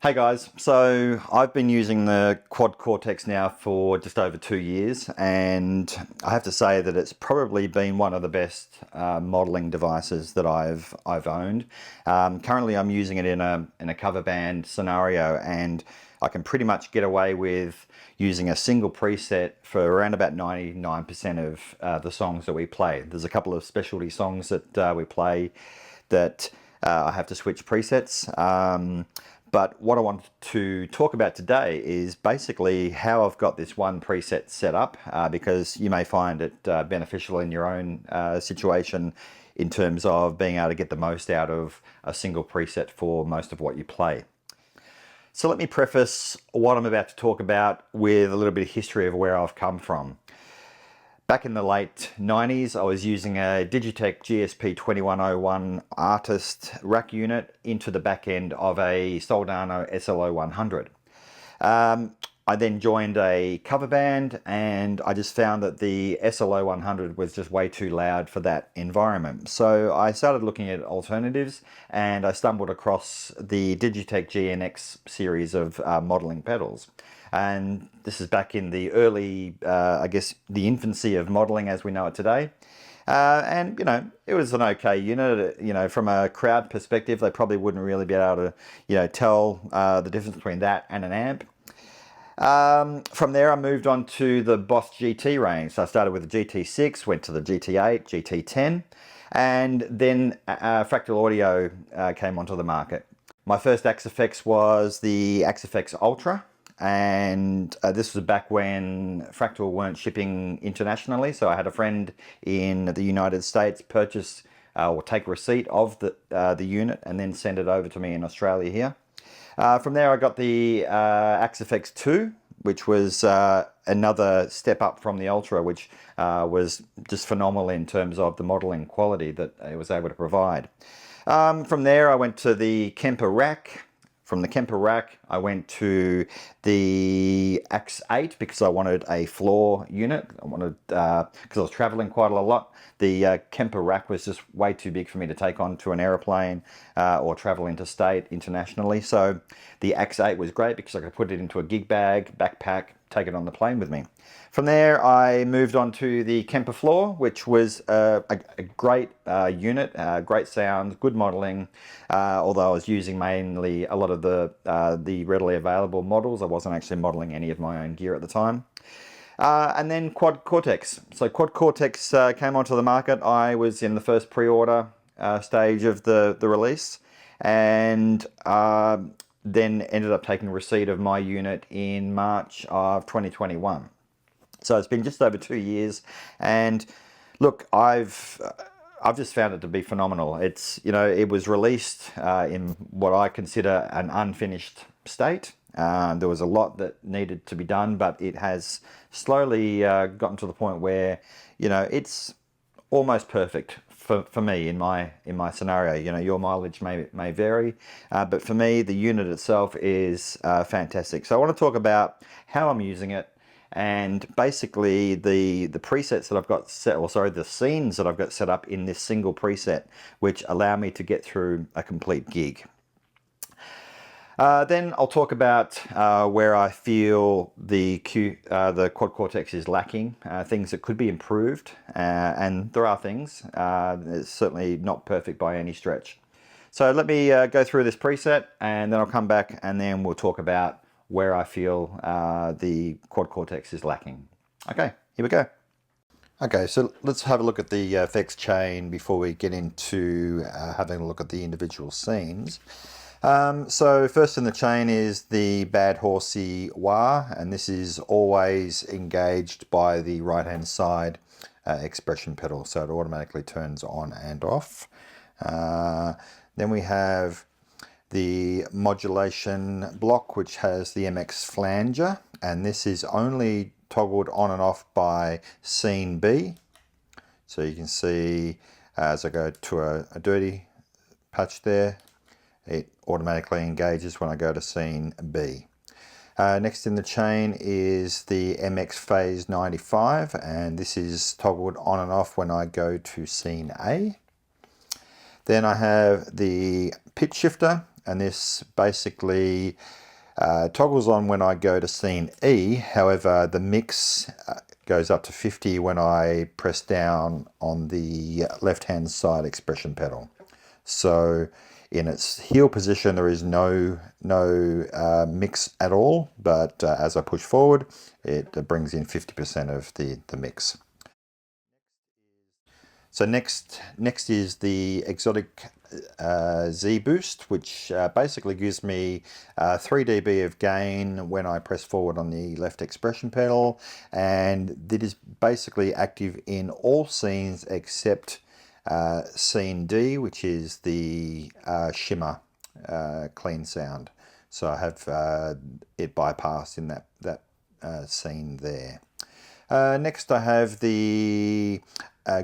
Hey guys, so I've been using the Quad Cortex now for just over 2 years, and I have to say that it's probably been one of the best modeling devices that I've owned. Currently, I'm using it in a cover band scenario, and I can pretty much get away with using a single preset for around about 99% of the songs that we play. There's a couple of specialty songs that we play that I have to switch presets. But what I want to talk about today is basically how I've got this one preset set up, because you may find it beneficial in your own situation in terms of being able to get the most out of a single preset for most of what you play. So let me preface what I'm about to talk about with a little bit of history of where I've come from. Back in the late 90s, I was using a Digitech GSP 2101 artist rack unit into the back end of a Soldano SLO 100. I then joined a cover band, and I just found that the SLO 100 was just way too loud for that environment. So I started looking at alternatives, and I stumbled across the Digitech GNX series of modeling pedals. And this is back in the early, I guess, the infancy of modeling as we know it today. And, it was an okay unit. From a crowd perspective, they probably wouldn't really be able to, tell the difference between that and an amp. From there, I moved on to the Boss GT range. So I started with the GT6, went to the GT8, GT10, and then Fractal Audio came onto the market. My first Axe-Fx was the Axe-Fx Ultra, and this was back when Fractal weren't shipping internationally. So I had a friend in the United States purchase or take receipt of the unit and then send it over to me in Australia here. From there, I got the Axe-Fx 2, which was another step up from the Ultra, which was just phenomenal in terms of the modeling quality that it was able to provide. From there, I went to the Kemper rack. From the Kemper rack, I went to the Axe-8 because I wanted a floor unit. I wanted, because I was traveling quite a lot. The Kemper rack was just way too big for me to take onto an aeroplane or travel interstate internationally. So the Axe-8 was great because I could put it into a gig bag, backpack, take it on the plane with me. From there, I moved on to the Kemper floor, which was a great unit, great sound, good modeling. Although I was using mainly a lot of the readily available models, I wasn't actually modeling any of my own gear at the time. And then Quad Cortex. So Quad Cortex came onto the market. I was in the first pre-order stage of the release, and then ended up taking receipt of my unit in March of 2021. So it's been just over 2 years, and look, I've just found it to be phenomenal. It was released in what I consider an unfinished state. There was a lot that needed to be done, but it has slowly gotten to the point where, it's almost perfect for me in my scenario. Your mileage may vary, but for me, the unit itself is fantastic. So I want to talk about how I'm using it, and basically the presets that I've got set, or sorry, the scenes that I've got set up in this single preset, which allow me to get through a complete gig. Then I'll talk about where I feel the Quad Cortex is lacking, things that could be improved, and there are things. It's certainly not perfect by any stretch. So let me go through this preset, and then I'll come back, and then we'll talk about where I feel the Quad Cortex is lacking. Okay, here we go. Okay, so let's have a look at the effects chain before we get into having a look at the individual scenes. So first in the chain is the Bad Horsey wah, and this is always engaged by the right hand side expression pedal, so it automatically turns on and off. Then we have the modulation block, which has the MX flanger, and this is only toggled on and off by scene B. So you can see as I go to a dirty patch there, it automatically engages when I go to scene B. Next in the chain is the MX phase 95, and this is toggled on and off when I go to scene A. Then I have the pitch shifter, and this basically toggles on when I go to scene E. However, the mix goes up to 50 when I press down on the left-hand side expression pedal. So in its heel position, there is no mix at all, but as I push forward, it brings in 50% of the mix. So next is the exotic Z boost, which basically gives me 3 dB of gain when I press forward on the left expression pedal, and it is basically active in all scenes except scene D, which is the shimmer clean sound. So I have it bypassed in that scene there. Next I have the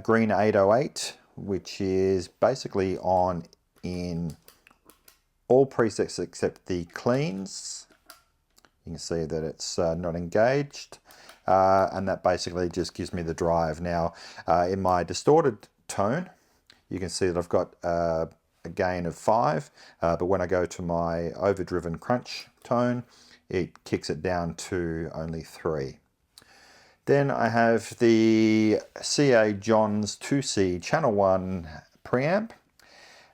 green 808, which is basically on in all presets except the cleans. You can see that it's not engaged, and that basically just gives me the drive. Now in my distorted tone, you can see that I've got a gain of 5, but when I go to my overdriven crunch tone, it kicks it down to only 3. Then I have the CA Johns 2C Channel 1 preamp,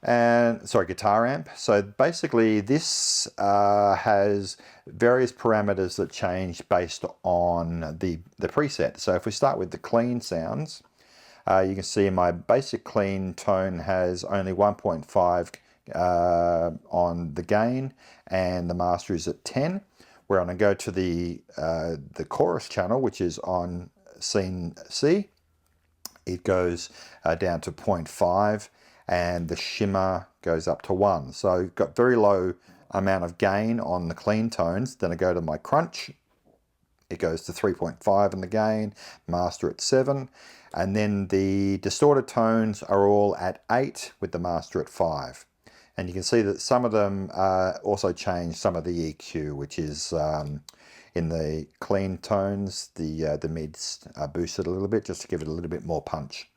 and guitar amp. So basically this has various parameters that change based on the preset. So if we start with the clean sounds, you can see my basic clean tone has only 1.5 on the gain, and the master is at 10. Where I'm going to go to the chorus channel, which is on scene C, it goes down to 0.5, and the shimmer goes up to 1. So I've got very low amount of gain on the clean tones. Then I go to my crunch, it goes to 3.5 in the gain, master at 7, and then the distorted tones are all at 8 with the master at 5. And you can see that some of them also change some of the EQ, which is in the clean tones, the mids are boosted a little bit just to give it a little bit more punch.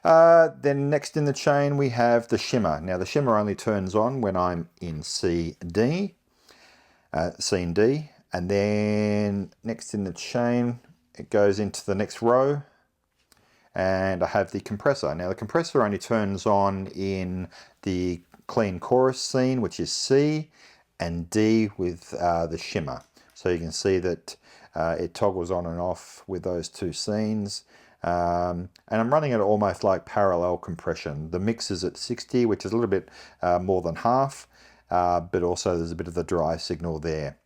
Then next in the chain we have the shimmer. Now the shimmer only turns on when I'm in scene D, and then next in the chain it goes into the next row, and I have the compressor. Now the compressor only turns on in the clean chorus scene, which is C, and D with the shimmer. So you can see that it toggles on and off with those two scenes. And I'm running it almost like parallel compression. The mix is at 60, which is a little bit more than half, but also there's a bit of the dry signal there.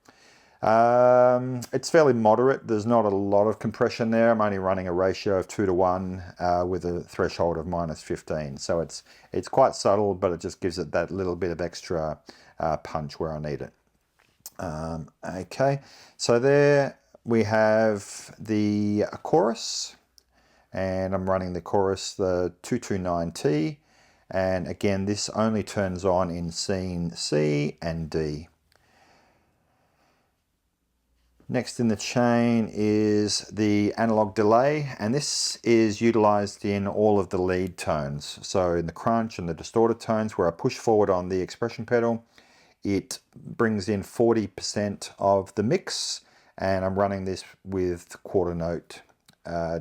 It's fairly moderate. There's not a lot of compression there. I'm only running a ratio of 2:1 with a threshold of -15. So it's quite subtle, but it just gives it that little bit of extra punch where I need it. Okay, so there we have the chorus, and I'm running the chorus, the 229T, and again this only turns on in scene C and D. Next in the chain is the analog delay, and this is utilized in all of the lead tones. So in the crunch and the distorted tones where I push forward on the expression pedal, it brings in 40% of the mix, and I'm running this with quarter note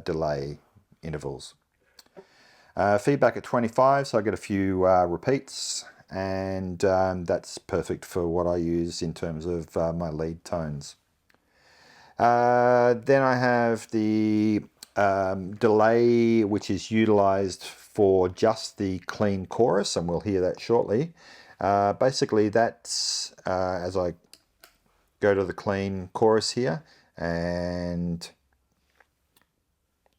delay intervals. Feedback at 25, so I get a few repeats, and that's perfect for what I use in terms of my lead tones. Then I have the delay, which is utilized for just the clean chorus, and we'll hear that shortly. Basically that's as I go to the clean chorus here, and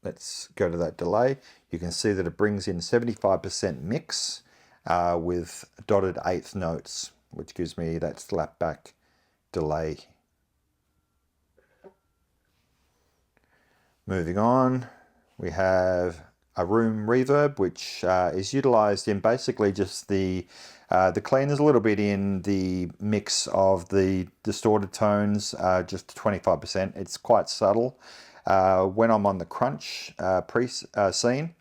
let's go to that delay. You can see that it brings in 75% mix with dotted eighth notes, which gives me that slapback delay. Moving on, we have a room reverb, which is utilized in basically just the clean. There's a little bit in the mix of the distorted tones, just 25%. It's quite subtle. When I'm on the crunch scene,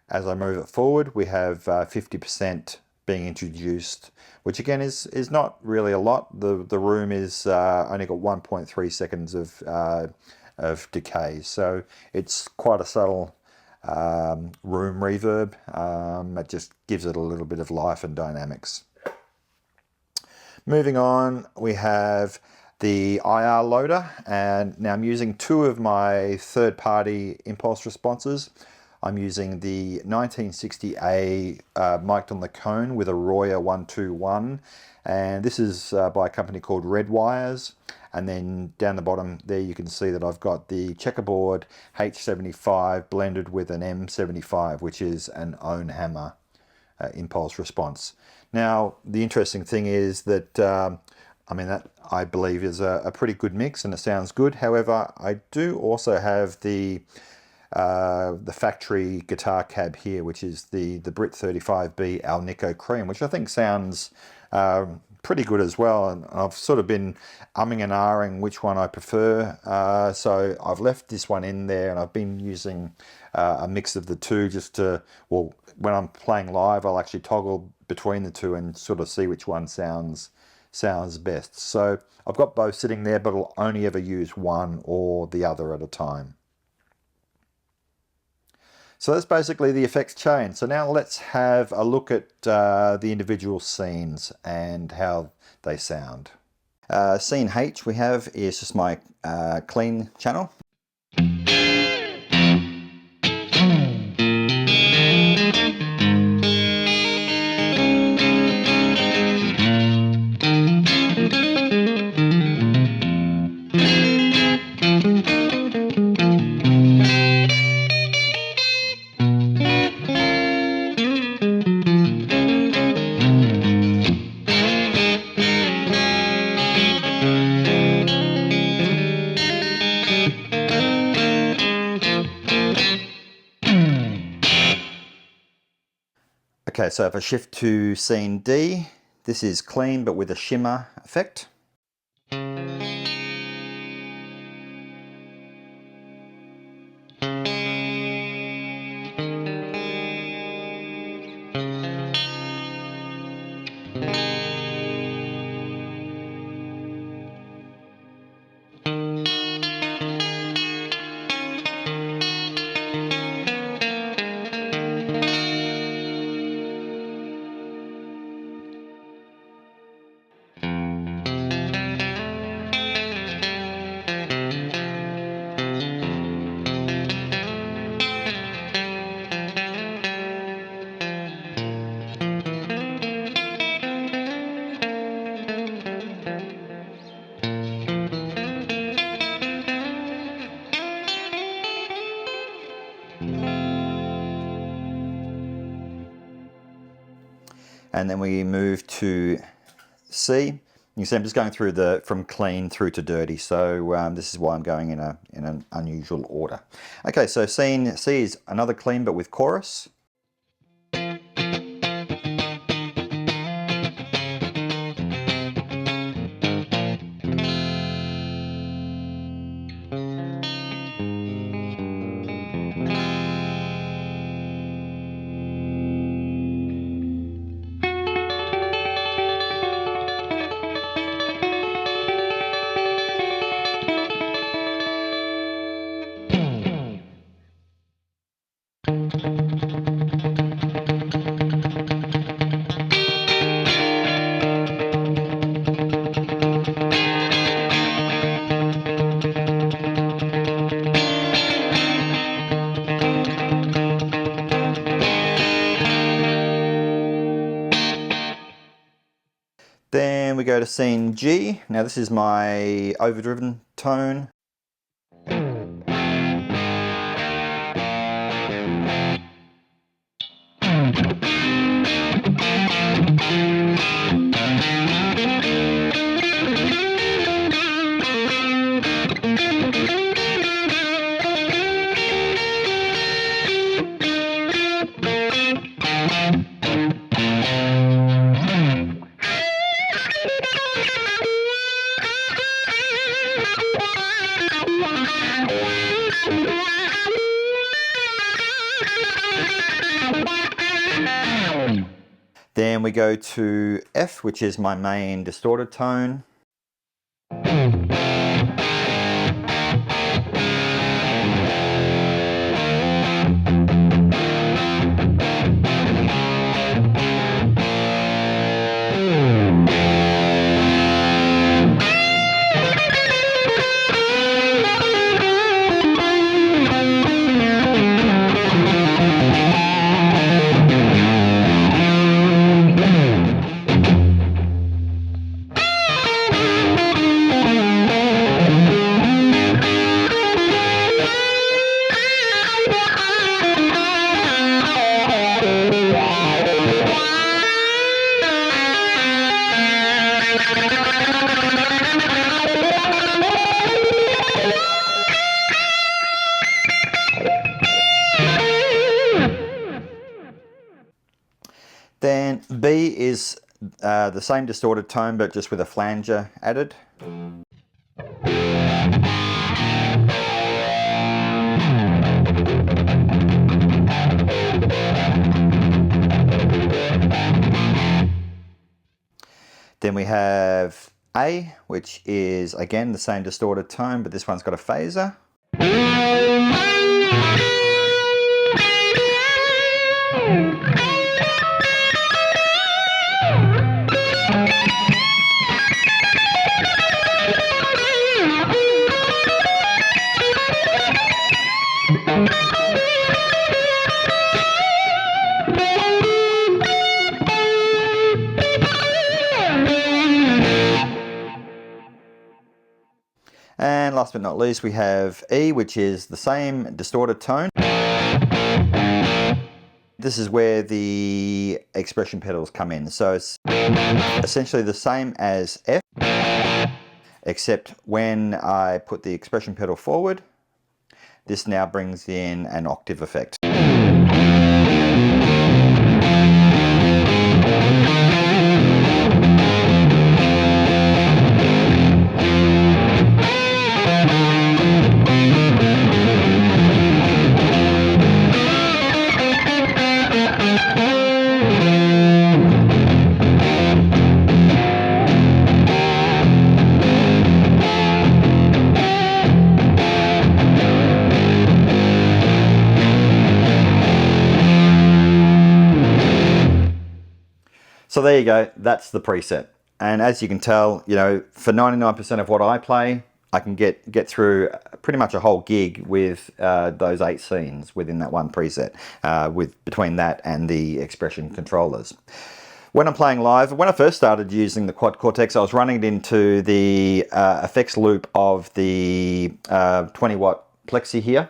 as I move it forward, we have 50% being introduced, which again is not really a lot. The room is only got 1.3 seconds of decay, so it's quite a subtle room reverb. It just gives it a little bit of life and dynamics. Moving on, we have the IR loader, and now I'm using two of my third-party impulse responses. I'm using the 1960A mic'd on the cone with a Royer 121, and this is by a company called Red Wires. And then down the bottom there you can see that I've got the checkerboard H75 blended with an M75, which is an own hammer impulse response. Now the interesting thing is that I mean, that I believe is a pretty good mix and it sounds good. However, I do also have the factory guitar cab here, which is the Brit 35B Alnico Cream, which I think sounds pretty good as well. And I've sort of been umming and ahhing which one I prefer. So I've left this one in there, and I've been using a mix of the two just to, well, when I'm playing live, I'll actually toggle between the two and sort of see which one sounds best. So I've got both sitting there, but I'll only ever use one or the other at a time. So that's basically the effects chain. So now let's have a look at the individual scenes and how they sound. Scene H we have is just my clean channel. Okay, so if I shift to scene D, this is clean but with a shimmer effect. And then we move to C. You can see I'm just going through from clean through to dirty, so this is why I'm going in an unusual order. Okay, so scene C is another clean but with chorus. Then we go to scene G. Now this is my overdriven tone. Then we go to F, which is my main distorted tone. Then B is the same distorted tone, but just with a flanger added. Then we have A, which is again the same distorted tone, but this one's got a phaser. And last but not least, we have E, which is the same distorted tone. This is where the expression pedals come in. So it's essentially the same as F, except when I put the expression pedal forward, this now brings in an octave effect. So there you go, that's the preset. And as you can tell, you know, for 99% of what I play, I can get through pretty much a whole gig with those 8 scenes within that one preset, between that and the expression controllers. When I'm playing live, when I first started using the Quad Cortex, I was running it into the effects loop of the 20 watt plexi here.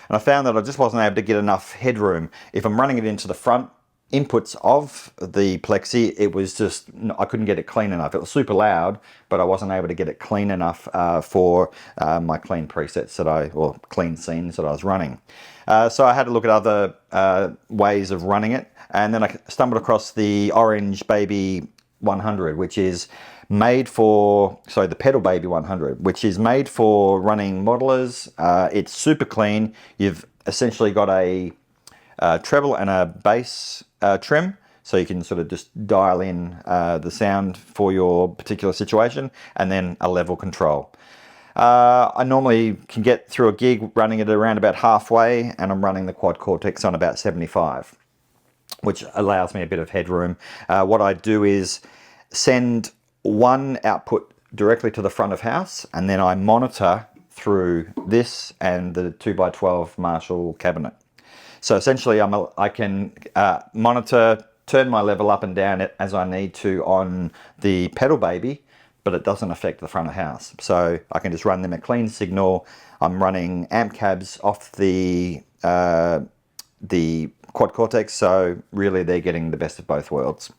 And I found that I just wasn't able to get enough headroom. If I'm running it into the front inputs of the plexi, it was just, I couldn't get it clean enough. It was super loud, but I wasn't able to get it clean enough for my clean presets or clean scenes that I was running. So I had to look at other ways of running it, and then I stumbled across the Orange Baby 100, which is made for, sorry, the Pedal Baby 100, which is made for running modelers. It's super clean. You've essentially got a treble and a bass trim, so you can sort of just dial in the sound for your particular situation, and then a level control. I normally can get through a gig running it around about halfway, and I'm running the Quad Cortex on about 75, which allows me a bit of headroom. What I do is send one output directly to the front of house, and then I monitor through this and the 2x12 Marshall cabinet. So essentially I can monitor, turn my level up and down as I need to on the Pedal Baby, but it doesn't affect the front of house. So I can just run them a clean signal. I'm running amp cabs off the Quad Cortex, so really they're getting the best of both worlds.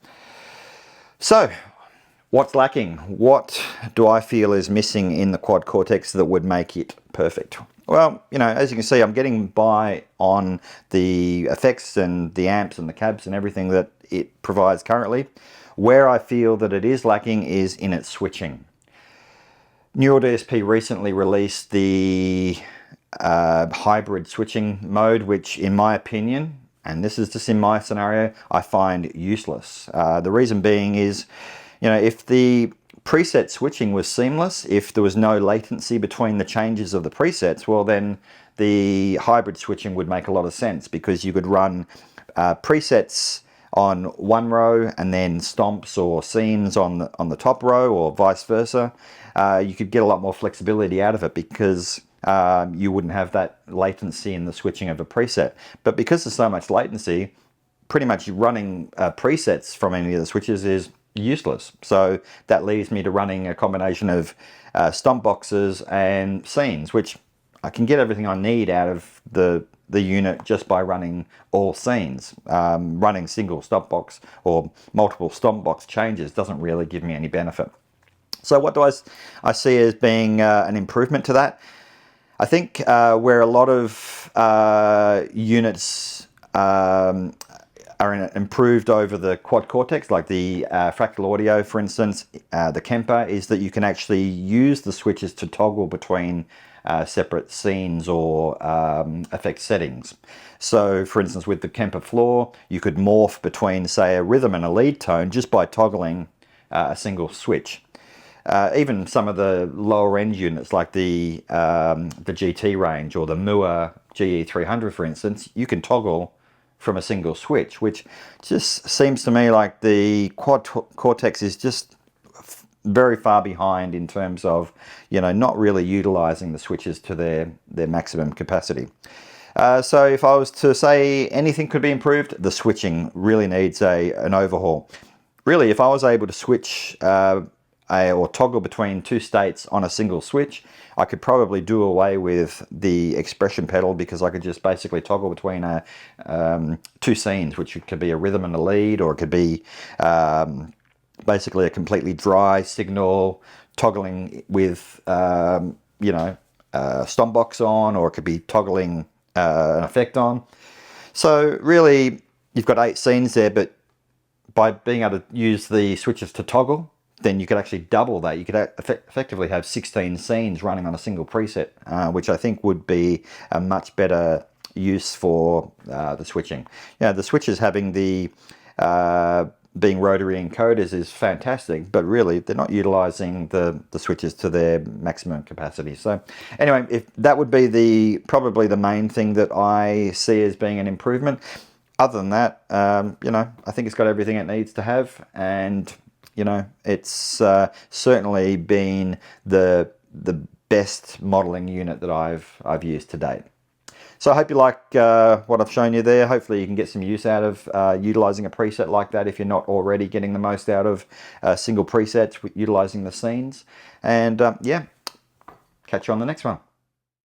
So what's lacking? What do I feel is missing in the Quad Cortex that would make it perfect? Well, you know, as you can see, I'm getting by on the effects and the amps and the cabs and everything that it provides currently. Where I feel that it is lacking is in its switching. NeuralDSP recently released the hybrid switching mode, which in my opinion and this is just in my scenario, I find useless. The reason being is, if the preset switching was seamless, if there was no latency between the changes of the presets, well then the hybrid switching would make a lot of sense, because you could run presets on one row and then stomps or scenes on the top row, or vice versa. You could get a lot more flexibility out of it, because you wouldn't have that latency in the switching of a preset. But because there's so much latency, pretty much running presets from any of the switches is useless. So that leaves me to running a combination of stomp boxes and scenes, which I can get everything I need out of the unit just by running all scenes. Running single stomp box or multiple stomp box changes doesn't really give me any benefit. So what do I see as being an improvement to that? I think where a lot of units are improved over the Quad Cortex, like the Fractal Audio, for instance, the Kemper, is that you can actually use the switches to toggle between separate scenes or effect settings. So, for instance, with the Kemper floor, you could morph between, say, a rhythm and a lead tone just by toggling a single switch. Even some of the lower end units, like the GT range or the MUA GE300, for instance, you can toggle from a single switch, which just seems to me like the Quad Cortex is just very far behind in terms of, not really utilizing the switches to their maximum capacity. So if I was to say anything could be improved, the switching really needs an overhaul. Really, if I was able to switch or toggle between two states on a single switch, I could probably do away with the expression pedal, because I could just basically toggle between two scenes, which could be a rhythm and a lead, or it could be basically a completely dry signal toggling with stomp box on, or it could be toggling an effect on. So really, you've got 8 scenes there, but by being able to use the switches to toggle, then you could actually double that. You could effectively have 16 scenes running on a single preset, which I think would be a much better use for the switching. The switches having the being rotary encoders is fantastic, but really they're not utilizing the switches to their maximum capacity. So anyway, if that would be probably the main thing that I see as being an improvement. Other than that, I think it's got everything it needs to have, and it's certainly been the best modeling unit that I've used to date. So I hope you like what I've shown you there. Hopefully you can get some use out of utilizing a preset like that if you're not already getting the most out of single presets utilizing the scenes. And yeah, catch you on the next one.